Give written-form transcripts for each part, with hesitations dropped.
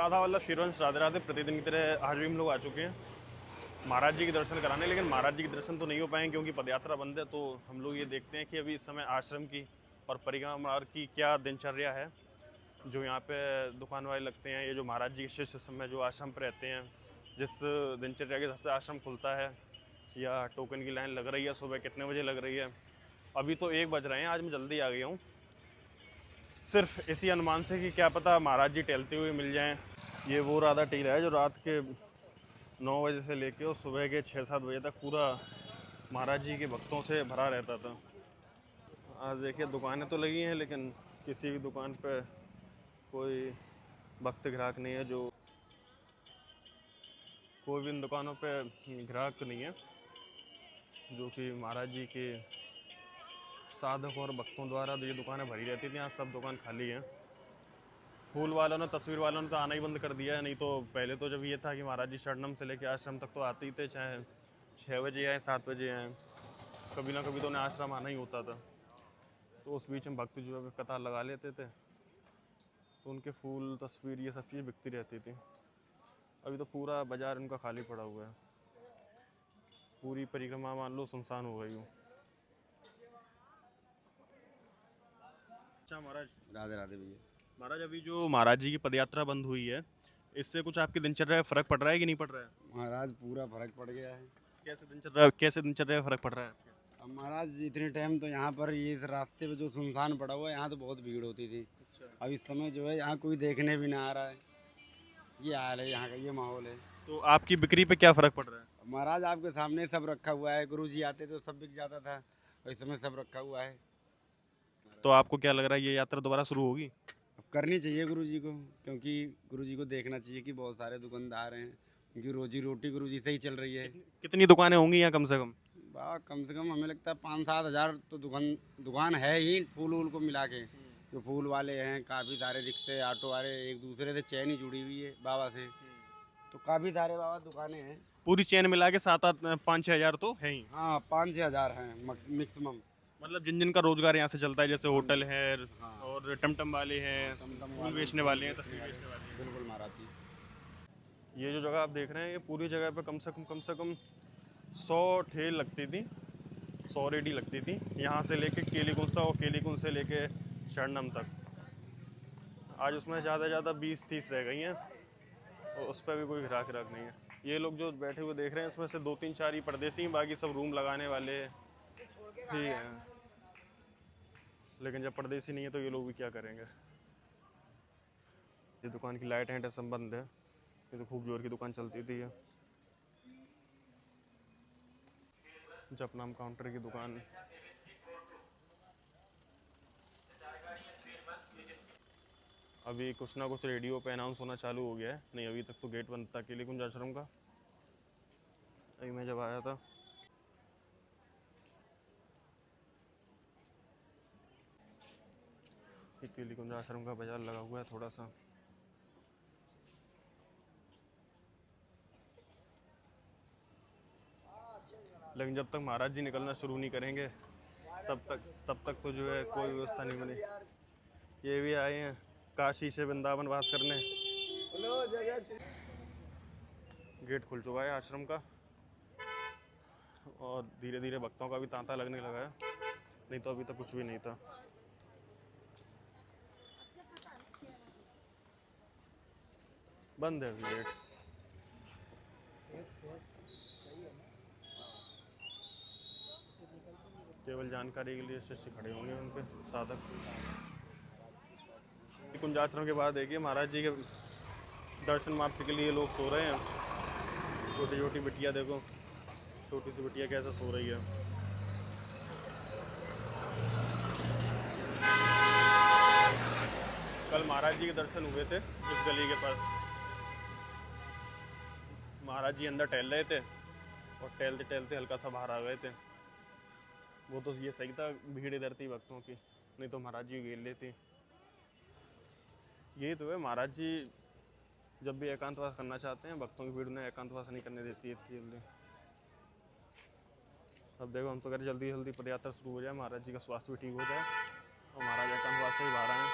राधा वल्लभ शीरवंश राधे राधे। प्रतिदिन की तरह आज भी हम लोग आ चुके हैं महाराज जी के दर्शन कराने, लेकिन महाराज जी के दर्शन तो नहीं हो पाएंगे क्योंकि पदयात्रा बंद है। तो हम लोग ये देखते हैं कि अभी इस समय आश्रम की और परिक्रमा मार्ग की क्या दिनचर्या है। जो यहाँ पे दुकान वाले लगते हैं, ये जो महाराज जी के शिष्य समय जो आश्रम पर रहते हैं, जिस दिनचर्या के हिसाब से आश्रम खुलता है या टोकन की लाइन लग रही है, सुबह कितने बजे लग रही है। अभी तो 1 बज रहे हैं, आज मैं जल्दी आ गया हूँ सिर्फ इसी अनुमान से कि क्या पता महाराज जी टहलते हुए मिल जाएं। ये वो राधा टीला है जो रात के 9 बजे से लेके और सुबह के 6-7 बजे तक पूरा महाराज जी के भक्तों से भरा रहता था। आज देखिए दुकानें तो लगी हैं, लेकिन किसी भी दुकान पे कोई भक्त ग्राहक नहीं है। जो कोई भी इन दुकानों पे ग्राहक नहीं है, जो कि महाराज जी के साधक और भक्तों द्वारा ये दुकानें भरी रहती थी। आज सब दुकान खाली हैं। फूल वालों ने, तस्वीर वालों ने तो आना ही बंद कर दिया है। नहीं तो पहले तो जब ये था कि महाराज जी शरणम से लेकर आश्रम तक तो आते ही थे, चाहे 6 बजे आए 7 बजे आए, कभी ना कभी तो उन्हें आश्रम आना ही होता था। तो उस बीच में भक्त जो है कतार लगा लेते थे, तो उनके फूल, तस्वीर, ये सब चीज़ बिकती रहती थी। अभी तो पूरा बाजार उनका खाली पड़ा हुआ है। पूरी परिक्रमा मान लो सुनसान हो गई हो। अच्छा महाराज, राधे राधे भैया। महाराज अभी जो महाराज जी की पदयात्रा बंद हुई है, इससे कुछ आपकी दिनचर्या में फर्क पड़ रहा है कि नहीं पड़ रहा है? महाराज पूरा फर्क पड़ गया है। कैसे दिनचर्या में फर्क पड़ रहा है आपके? अब महाराज इतने टाइम तो यहाँ पर ये इस रास्ते पे जो सुनसान पड़ा हुआ है, यहाँ तो बहुत भीड़ होती थी। अच्छा। अब इस समय जो है यहाँ कोई देखने भी ना आ रहा है। ये हाल है यहाँ का, ये माहौल है। तो आपकी बिक्री पे क्या फर्क पड़ रहा है? अब महाराज आपके सामने सब रखा हुआ है। गुरु जी आते तो सब बिक जाता था, और इस समय सब रखा हुआ है। तो आपको क्या लग रहा है ये यात्रा दोबारा शुरू होगी? अब करनी चाहिए गुरु जी को, क्योंकि गुरु जी को देखना चाहिए कि बहुत सारे दुकानदार हैं, उनकी रोजी रोटी गुरु जी से ही चल रही है। कितनी दुकानें होंगी यहाँ कम से कम? वाह, कम से कम हमें लगता है 5-7 हज़ार तो दुकान दुकान है ही, फूल वूल को मिला के। जो फूल वाले हैं, काफ़ी सारे रिक्शे ऑटो वाले, एक दूसरे से चैन ही जुड़ी हुई है बाबा से। तो काफ़ी सारे बाबा दुकानें हैं। पूरी चेन मिला के 7-8 5-6 हज़ार तो है ही। हाँ, 5-6 हज़ार हैं मैक्सिमम। मतलब जिन जिन का रोजगार यहाँ से चलता है, जैसे होटल है हाँ, और टमटम वाले हैं, टमटम फूल वाले, बेचने वाले हैं, तस्वीर वाले। बेचने वाले हैं। बिल्कुल महाराज जी। ये जो जगह आप देख रहे हैं, ये पूरी जगह पे कम से कम 100 ठेल लगती थी, 100 रेडी लगती थी, यहाँ से लेके केलीकुंज तक और केलीकुंज से लेके शरणम तक। आज उसमें ज़्यादा से ज़्यादा 20-30 रह गई हैं और उस पर भी कोई ग्राहक नहीं है। ये लोग जो बैठे हुए देख रहे हैं, इसमें से 2-3-4 ही परदेसी हैं, बाकी सब रूम लगाने वाले ही हैं। लेकिन जब परदेसी नहीं है तो ये लोग भी क्या करेंगे। ये दुकान की लाइट हैं सब बंद है। ये तो खूब जोर की दुकान चलती थी ये। जपनाम काउंटर की दुकान। अभी कुछ ना कुछ रेडियो पे अनाउंस होना चालू हो गया है। नहीं, अभी तक तो गेट बंद था केलीकुंज आश्रम का। अभी मैं जब आया था, केलीकुंज आश्रम का बाजार लगा हुआ है थोड़ा सा। लेकिन जब तक महाराज जी निकलना शुरू नहीं करेंगे, तब तक तो जो है कोई व्यवस्था नहीं बनी। ये भी आए हैं काशी से वृंदावन वास करने। गेट खुल चुका है आश्रम का और धीरे धीरे भक्तों का भी तांता लगने लगा है। नहीं तो अभी तक कुछ भी नहीं था। बंद है अभी गेट। केवल जानकारी के लिए शिष्य खड़े होंगे, उनके साधक। कुंज आश्रम के बाद देखिए महाराज जी के दर्शन मात्र के लिए लोग सो रहे हैं। छोटी छोटी बिटिया देखो, छोटी सी बिटिया कैसे सो रही है। कल महाराज जी के दर्शन हुए थे इस गली के पास। महाराज जी अंदर टहल रहे थे और टहलते टहलते हल्का सा बाहर आ गए थे। वो तो ये सही था, भीड़ इधर थी भक्तों की, नहीं तो महाराज जी घेर लेती। यही तो है, महाराज जी जब भी एकांतवास करना चाहते हैं, भक्तों की भीड़ उन्हें एकांतवास नहीं करने देती है इतनी जल्दी। अब देखो, हम तो कह रहे जल्दी जल्दी पदयात्रा शुरू हो जाए, महाराज जी का स्वास्थ्य भी ठीक हो जाए और महाराज एकांतवास से ही बाहर आए।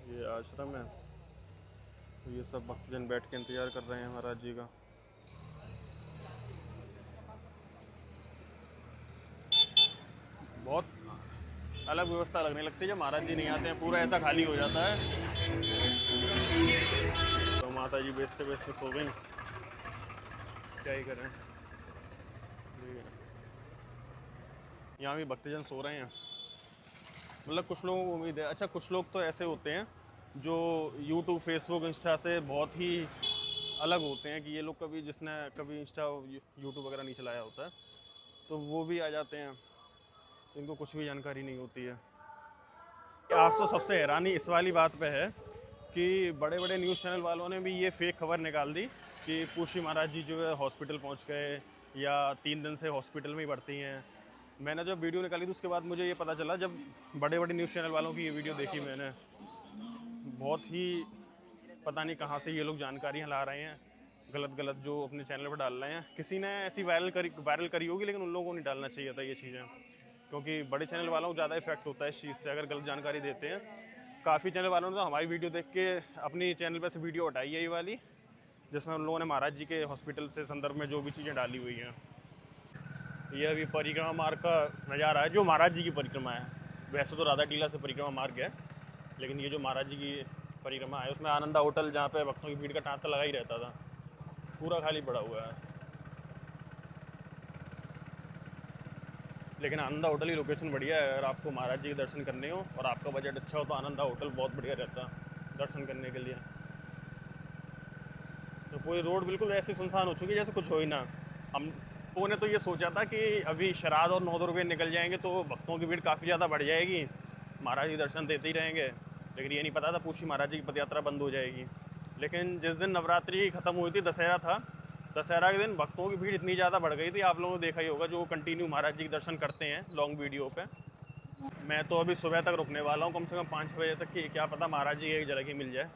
ये आश्रम है, तो ये सब भक्तजन बैठ के इंतजार कर रहे हैं महाराज जी का। बहुत अलग व्यवस्था लगने लगती है जब महाराज जी नहीं आते हैं, पूरा ऐसा खाली हो जाता है। तो माता जी बेचते बेचते सो गई, क्या ही करें। यहाँ भी भक्तजन सो रहे हैं, मतलब कुछ लोगों को उम्मीद है। अच्छा, कुछ लोग तो ऐसे होते हैं जो यूट्यूब, फेसबुक, इंस्टा से बहुत ही अलग होते हैं कि ये लोग कभी, जिसने कभी इंस्टा यूट्यूब वगैरह नहीं चलाया होता है, तो वो भी आ जाते हैं, इनको कुछ भी जानकारी नहीं होती है। आज तो सबसे हैरानी इस वाली बात पे है कि बड़े बड़े न्यूज़ चैनल वालों ने भी ये फेक खबर निकाल दी कि पूषी महाराज जी जो है हॉस्पिटल पहुंच गए या 3 दिन से हॉस्पिटल में ही भर्ती हैं। मैंने जब वीडियो निकाली तो उसके बाद मुझे ये पता चला, जब बड़े बड़े न्यूज़ चैनल वालों की ये वीडियो देखी मैंने, बहुत ही पता नहीं कहाँ से ये लोग जानकारियाँ ला रहे हैं, गलत गलत जो अपने चैनल पर डाल रहे हैं। किसी ने ऐसी वायरल करी होगी, लेकिन उन लोगों को नहीं डालना चाहिए था ये चीज़ें, क्योंकि बड़े चैनल वालों को ज़्यादा इफेक्ट होता है इस चीज़ से अगर गलत जानकारी देते हैं। काफ़ी चैनल वालों ने तो हमारी वीडियो देख के अपनी चैनल पर से वीडियो हटाई है ये वाली, जिसमें उन लोगों ने महाराज जी के हॉस्पिटल से संदर्भ में जो भी चीज़ें डाली हुई हैं। ये अभी परिक्रमा मार्ग का नज़ारा है, जो महाराज जी की परिक्रमा है। वैसे तो राधा टीला से परिक्रमा मार्ग है, लेकिन ये जो महाराज जी की परिक्रमा है उसमें आनंदा होटल, जहाँ पे भक्तों की भीड़ का तांता लगा ही रहता था, पूरा खाली पड़ा हुआ है। लेकिन आनंदा होटल की लोकेशन बढ़िया है, अगर आपको महाराज जी के दर्शन करने हो और आपका बजट अच्छा हो तो आनंदा होटल बहुत बढ़िया रहता है दर्शन करने के लिए। तो पूरी रोड बिल्कुल ऐसी सुनसान हो चुकी है जैसे कुछ हो ही ना। हम लोगों ने तो ये सोचा था कि अभी श्राद्ध और 9 रुपये निकल जाएंगे तो भक्तों की भीड़ काफ़ी ज़्यादा बढ़ जाएगी, महाराज जी दर्शन देते ही रहेंगे। लेकिन ये नहीं पता था पूछी महाराज जी की पदयात्रा बंद हो जाएगी। लेकिन जिस दिन नवरात्रि ख़त्म हुई थी, दशहरा था, दशहरा के दिन भक्तों की भीड़ इतनी ज़्यादा बढ़ गई थी, आप लोगों ने देखा ही होगा जो कंटिन्यू महाराज जी के दर्शन करते हैं लॉन्ग वीडियो पे। मैं तो अभी सुबह तक रुकने वाला हूँ, कम से कम 5-6 बजे तक की, क्या पता महाराज जी एक झलक ही मिल जाए।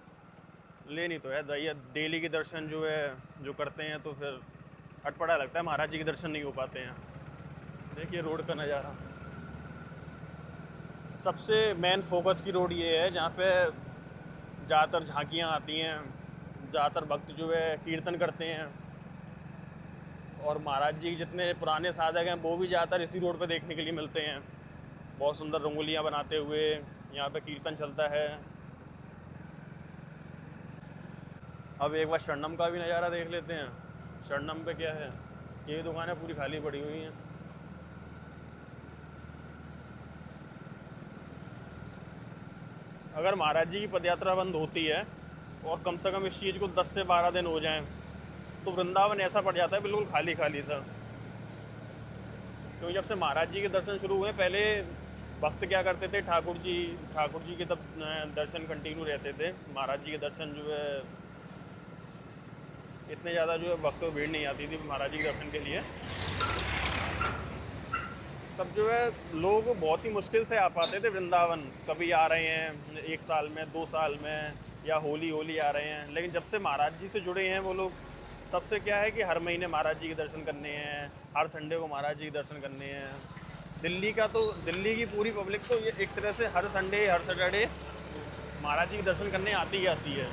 लेनी तो है दया, डेली के दर्शन जो है जो करते हैं तो फिर अटपटा लगता है, महाराज जी के दर्शन नहीं हो पाते हैं। देखिए रोड का नज़ारा, सबसे मेन फोकस की रोड ये है जहाँ पे ज़्यादातर झांकियाँ आती हैं, ज़्यादातर भक्त जो है कीर्तन करते हैं, और महाराज जी जितने पुराने साधक हैं वो भी ज़्यादातर इसी रोड पे देखने के लिए मिलते हैं। बहुत सुंदर रंगोलियाँ बनाते हुए यहाँ पे कीर्तन चलता है। अब एक बार शरणम का भी नज़ारा देख लेते हैं। शरणम पे क्या है, ये दुकानें पूरी खाली पड़ी हुई हैं। अगर महाराज जी की पदयात्रा बंद होती है और कम से कम इस चीज़ को 10 से 12 दिन हो जाएं तो वृंदावन ऐसा पड़ जाता है बिल्कुल खाली खाली सा। क्योंकि जब से महाराज जी के दर्शन शुरू हुए, पहले भक्त क्या करते थे, ठाकुर जी के तब दर्शन कंटिन्यू रहते थे। महाराज जी के दर्शन जो है इतने ज़्यादा जो है भक्तों की भीड़ नहीं आती थी महाराज जी के दर्शन के लिए। तब जो है लोग बहुत ही मुश्किल से आ पाते थे वृंदावन, कभी आ रहे हैं 1 साल में, 2 साल में, या होली आ रहे हैं। लेकिन जब से महाराज जी से जुड़े हैं वो लोग, तब से क्या है कि हर महीने महाराज जी के दर्शन करने हैं, हर संडे को महाराज जी के दर्शन करने हैं। दिल्ली की पूरी पब्लिक तो ये एक तरह से हर संडे, हर सैटरडे महाराज जी के दर्शन करने आती ही आती है।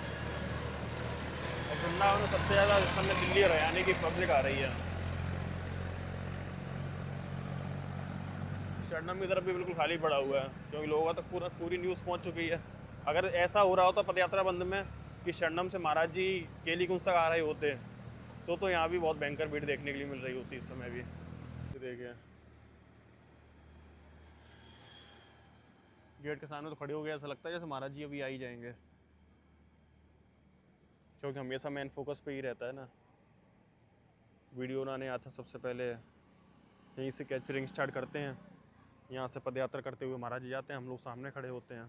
और वृंदावन में सबसे ज़्यादा इस समय दिल्ली और हरियाणा की पब्लिक आ रही है। शरणम की तरफ भी बिल्कुल खाली पड़ा हुआ है, क्योंकि लोगों तक पूरी न्यूज़ पहुंच चुकी है। अगर ऐसा हो रहा होता पदयात्रा बंद में कि शरणम से महाराज जी केली कुंज तक आ रहे होते तो यहाँ भी बहुत भयंकर भीड़ देखने के लिए मिल रही होती इस समय भी। देखिए गेट के सामने तो खड़े हो गए, ऐसा लगता है जैसे महाराज जी अभी आ ही जाएंगे, क्योंकि हमेशा मेन फोकस पे ही रहता है ना। वीडियो बनाने आता सबसे पहले यहीं से कैप्चरिंग स्टार्ट करते हैं, यहाँ से पदयात्रा करते हुए महाराज जी जाते हैं, हम लोग सामने खड़े होते हैं।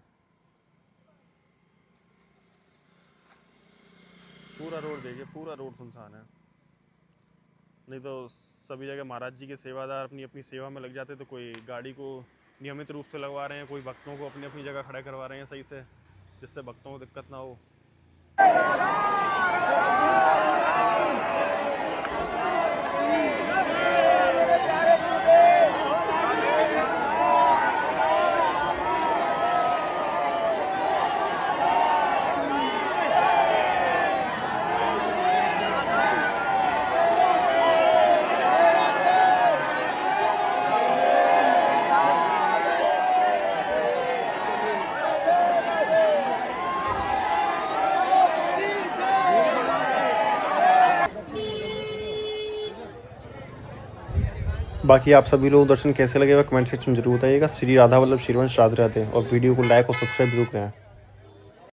पूरा रोड देखिए, पूरा रोड सुनसान है। नहीं तो सभी जगह महाराज जी के सेवादार अपनी अपनी सेवा में लग जाते, तो कोई गाड़ी को नियमित रूप से लगवा रहे हैं, कोई भक्तों को अपनी अपनी जगह खड़ा करवा रहे हैं सही से, जिससे भक्तों को दिक्कत ना हो। बाकी आप सभी लोग दर्शन कैसे लगे वह कमेंट सेक्शन में जरूर बताइएगा। श्री राधा वल्लभ श्रीवंश राधे राधे, और वीडियो को लाइक और सब्सक्राइब जरूर करें।